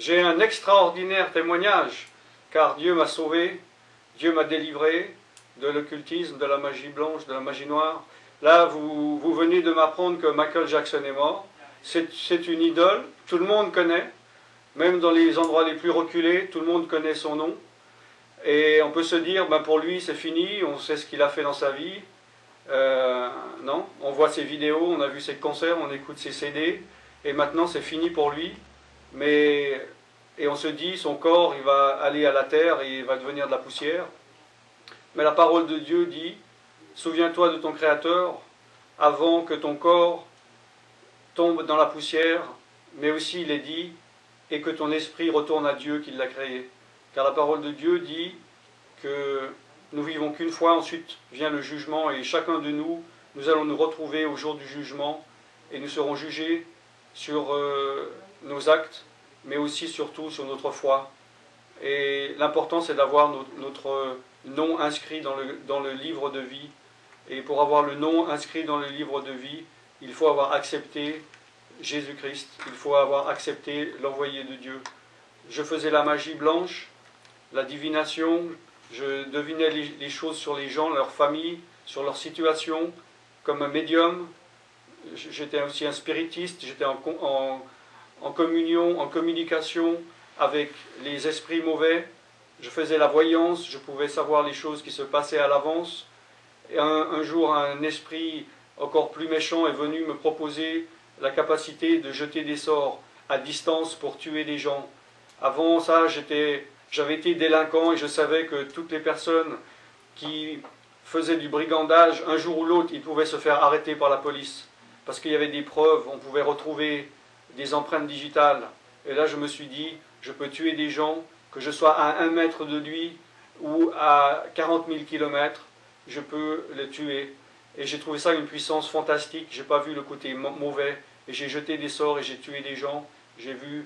J'ai un extraordinaire témoignage, car Dieu m'a sauvé, Dieu m'a délivré de l'occultisme, de la magie blanche, de la magie noire. Là, vous venez de m'apprendre que Michael Jackson est mort. C'est une idole, tout le monde connaît, même dans les endroits les plus reculés, tout le monde connaît son nom. Et on peut se dire, ben pour lui c'est fini, on sait ce qu'il a fait dans sa vie. Non, on voit ses vidéos, on a vu ses concerts, on écoute ses CD, et maintenant c'est fini pour lui. Et on se dit, son corps, il va aller à la terre et il va devenir de la poussière. Mais la parole de Dieu dit, souviens-toi de ton Créateur avant que ton corps tombe dans la poussière, mais aussi il est dit, et que ton esprit retourne à Dieu qui l'a créé. Car la parole de Dieu dit que nous vivons qu'une fois, ensuite vient le jugement, et chacun de nous, nous allons nous retrouver au jour du jugement, et nous serons jugés sur nos actes, mais aussi surtout sur notre foi. Et l'important c'est d'avoir notre nom inscrit dans le livre de vie. Et pour avoir le nom inscrit dans le livre de vie, il faut avoir accepté Jésus-Christ, il faut avoir accepté l'envoyé de Dieu. Je faisais la magie blanche, la divination, je devinais les choses sur les gens, leur famille, sur leur situation, comme un médium. J'étais aussi un spiritiste, j'étais en communion, en communication avec les esprits mauvais. Je faisais la voyance, je pouvais savoir les choses qui se passaient à l'avance. Et un jour, un esprit encore plus méchant est venu me proposer la capacité de jeter des sorts à distance pour tuer des gens. Avant ça, j'avais été délinquant et je savais que toutes les personnes qui faisaient du brigandage, un jour ou l'autre, ils pouvaient se faire arrêter par la police. Parce qu'il y avait des preuves, on pouvait retrouver des empreintes digitales. Et là, je me suis dit, je peux tuer des gens, que je sois à 1 mètre de lui ou à 40 000 kilomètres, je peux les tuer. Et j'ai trouvé ça une puissance fantastique, je n'ai pas vu le côté mauvais. Et j'ai jeté des sorts et j'ai tué des gens. J'ai vu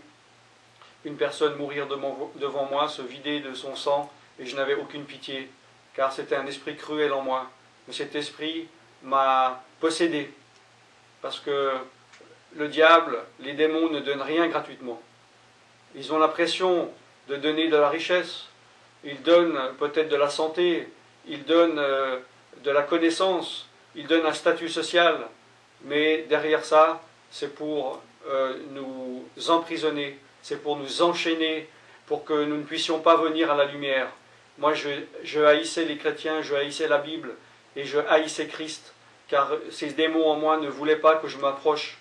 une personne mourir devant moi, se vider de son sang, et je n'avais aucune pitié, car c'était un esprit cruel en moi. Mais cet esprit m'a possédé, parce que le diable, les démons ne donnent rien gratuitement. Ils ont l'impression de donner de la richesse, ils donnent peut-être de la santé, ils donnent de la connaissance, ils donnent un statut social, mais derrière ça, c'est pour nous emprisonner, c'est pour nous enchaîner, pour que nous ne puissions pas venir à la lumière. Moi, je haïssais les chrétiens, je haïssais la Bible, et je haïssais Christ, car ces démons en moi ne voulaient pas que je m'approche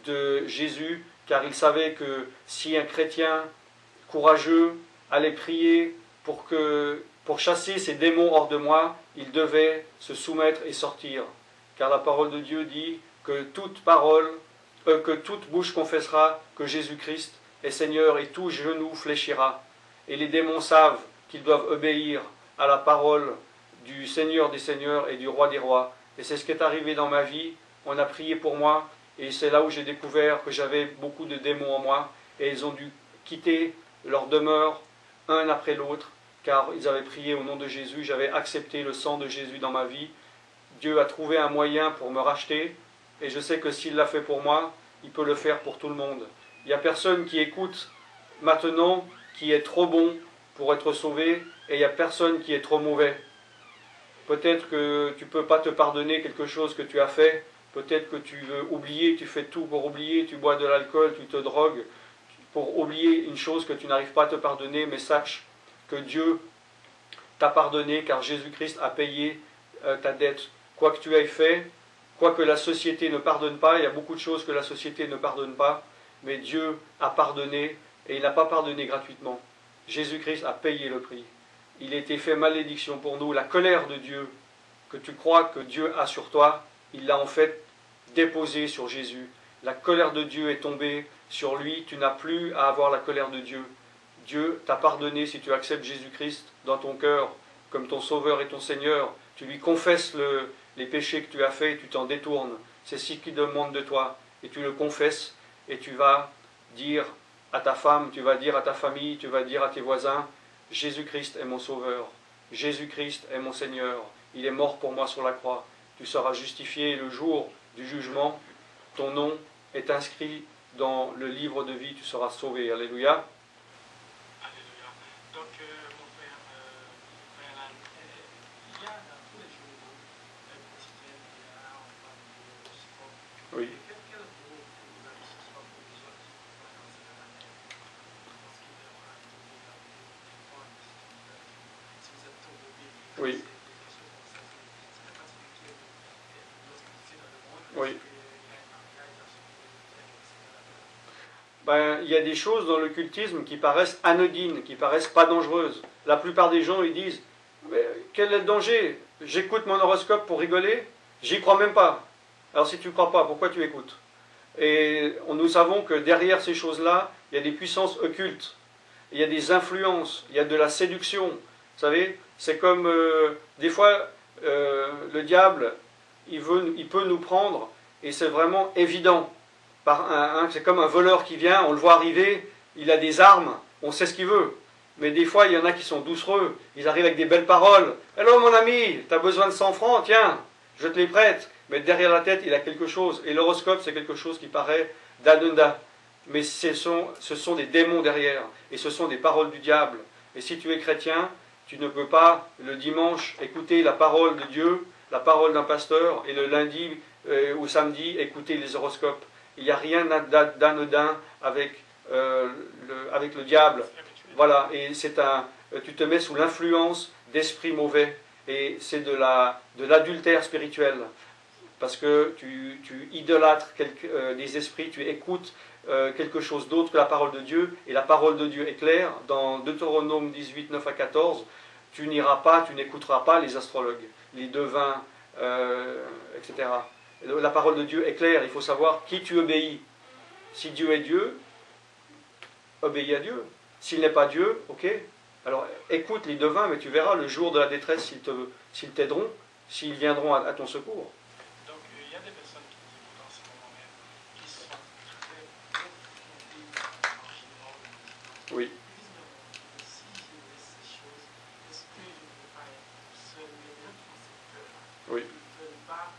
de Jésus, car ils savaient que si un chrétien courageux allait prier pour chasser ces démons hors de moi, il devait se soumettre et sortir. Car la parole de Dieu dit que toute bouche confessera que Jésus-Christ est Seigneur et tout genou fléchira. Et les démons savent qu'ils doivent obéir à la parole du Seigneur des Seigneurs et du Roi des Rois. Et c'est ce qui est arrivé dans ma vie. On a prié pour moi et c'est là où j'ai découvert que j'avais beaucoup de démons en moi et ils ont dû quitter leur demeure un après l'autre car ils avaient prié au nom de Jésus. J'avais accepté le sang de Jésus dans ma vie. Dieu a trouvé un moyen pour me racheter et je sais que s'il l'a fait pour moi, il peut le faire pour tout le monde. Il n'y a personne qui écoute maintenant qui est trop bon pour être sauvé et il n'y a personne qui est trop mauvais. Peut-être que tu ne peux pas te pardonner quelque chose que tu as fait, peut-être que tu veux oublier, tu fais tout pour oublier, tu bois de l'alcool, tu te drogues pour oublier une chose que tu n'arrives pas à te pardonner, mais sache que Dieu t'a pardonné car Jésus-Christ a payé ta dette. Quoi que tu aies fait, quoi que la société ne pardonne pas, il y a beaucoup de choses que la société ne pardonne pas, mais Dieu a pardonné et il n'a pas pardonné gratuitement. Jésus-Christ a payé le prix. Il a été fait malédiction pour nous. La colère de Dieu que tu crois que Dieu a sur toi, il l'a en fait déposée sur Jésus. La colère de Dieu est tombée sur lui. Tu n'as plus à avoir la colère de Dieu. Dieu t'a pardonné si tu acceptes Jésus-Christ dans ton cœur comme ton Sauveur et ton Seigneur. Tu lui confesses les péchés que tu as faits et tu t'en détournes. C'est ce qu'il demande de toi. Et tu le confesses et tu vas dire à ta femme, tu vas dire à ta famille, tu vas dire à tes voisins, Jésus-Christ est mon Sauveur, Jésus-Christ est mon Seigneur, il est mort pour moi sur la croix. Tu seras justifié le jour du jugement, ton nom est inscrit dans le livre de vie, tu seras sauvé. Alléluia. Donc, mon frère, Brian, il y a dans tous les jours quotidiens, il y a on parle de sport. Oui. Quel rôle vous avez ce sport pour les gens qui sont pas dans cette manière? Parce qu'il y aura des points, si vous êtes trop bébé, Oui. des choses comme ça, c'est fait partie de qui lorsque vous êtes dans le monde, Oui. est-ce qu'il y a une organisation qui est Ben, il y a des choses dans l'occultisme qui paraissent anodines, qui paraissent pas dangereuses. La plupart des gens, ils disent, mais quel est le danger? J'écoute mon horoscope pour rigoler, j'y crois même pas. Alors si tu ne crois pas, pourquoi tu écoutes? Et nous savons que derrière ces choses-là, il y a des puissances occultes, il y a des influences, il y a de la séduction. Vous savez, c'est comme des fois, le diable, il peut nous prendre, et c'est vraiment évident. C'est comme un voleur qui vient, on le voit arriver, il a des armes, on sait ce qu'il veut. Mais des fois, il y en a qui sont doucereux, ils arrivent avec des belles paroles. « Hello mon ami, tu as besoin de 100 francs, tiens, je te les prête. » Mais derrière la tête, il a quelque chose. Et l'horoscope, c'est quelque chose qui paraît d'anodin. Mais ce sont des démons derrière. Et ce sont des paroles du diable. Et si tu es chrétien, tu ne peux pas, le dimanche, écouter la parole de Dieu, la parole d'un pasteur, et le lundi ou samedi, écouter les horoscopes. Il n'y a rien d'anodin avec le diable. Voilà, et tu te mets sous l'influence d'esprits mauvais. Et c'est de l'adultère spirituel. Parce que tu idolâtres des esprits, tu écoutes quelque chose d'autre que la parole de Dieu. Et la parole de Dieu est claire. Dans Deutéronome 18, 9 à 14, tu n'iras pas, tu n'écouteras pas les astrologues, les devins, etc. La parole de Dieu est claire, il faut savoir qui tu obéis. Si Dieu est Dieu, obéis à Dieu. S'il n'est pas Dieu, ok. Alors écoute les devins, mais tu verras le jour de la détresse s'ils t'aideront, s'ils viendront à ton secours. Donc il y a des personnes qui nous écoutent en ce moment même, qui sont très confrontées dans le Oui. Ils disent, si je laisse ces choses, est-ce que je ne peux pas être seul? Il y a des gens qui ont cette peur-là. Oui. Ils ne veulent pas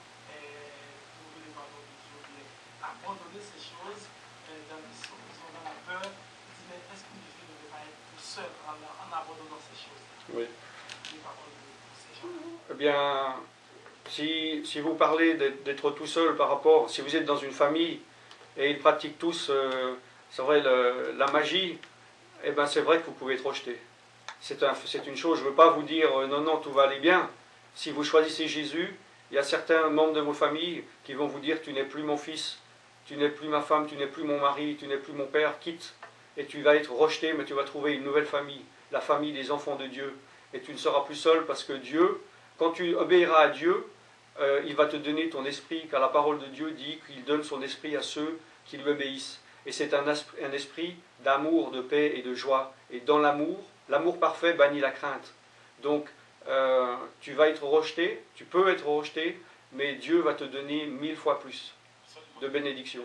trouver les pardons de Dieu, mais abandonner ces choses, ils sont dans la peur. Ils disent, mais est-ce que je ne vais pas être tout seul en abandonnant ces choses? Oui. Les paroles de ces gens. Eh bien, si vous parlez d'être tout seul par rapport, si vous êtes dans une famille et ils pratiquent tous, c'est vrai, la magie, eh bien c'est vrai que vous pouvez être rejeté. C'est une chose, je ne veux pas vous dire non, non, tout va aller bien. Si vous choisissez Jésus, il y a certains membres de vos familles qui vont vous dire tu n'es plus mon fils, tu n'es plus ma femme, tu n'es plus mon mari, tu n'es plus mon père, quitte. Et tu vas être rejeté, mais tu vas trouver une nouvelle famille, la famille des enfants de Dieu. Et tu ne seras plus seul parce que Dieu, quand tu obéiras à Dieu, il va te donner ton esprit, car la parole de Dieu dit qu'il donne son esprit à ceux qui lui obéissent. Et c'est un esprit d'amour, de paix et de joie. Et dans l'amour parfait bannit la crainte. Donc, tu vas être rejeté, tu peux être rejeté, mais Dieu va te donner 1000 fois plus de bénédictions.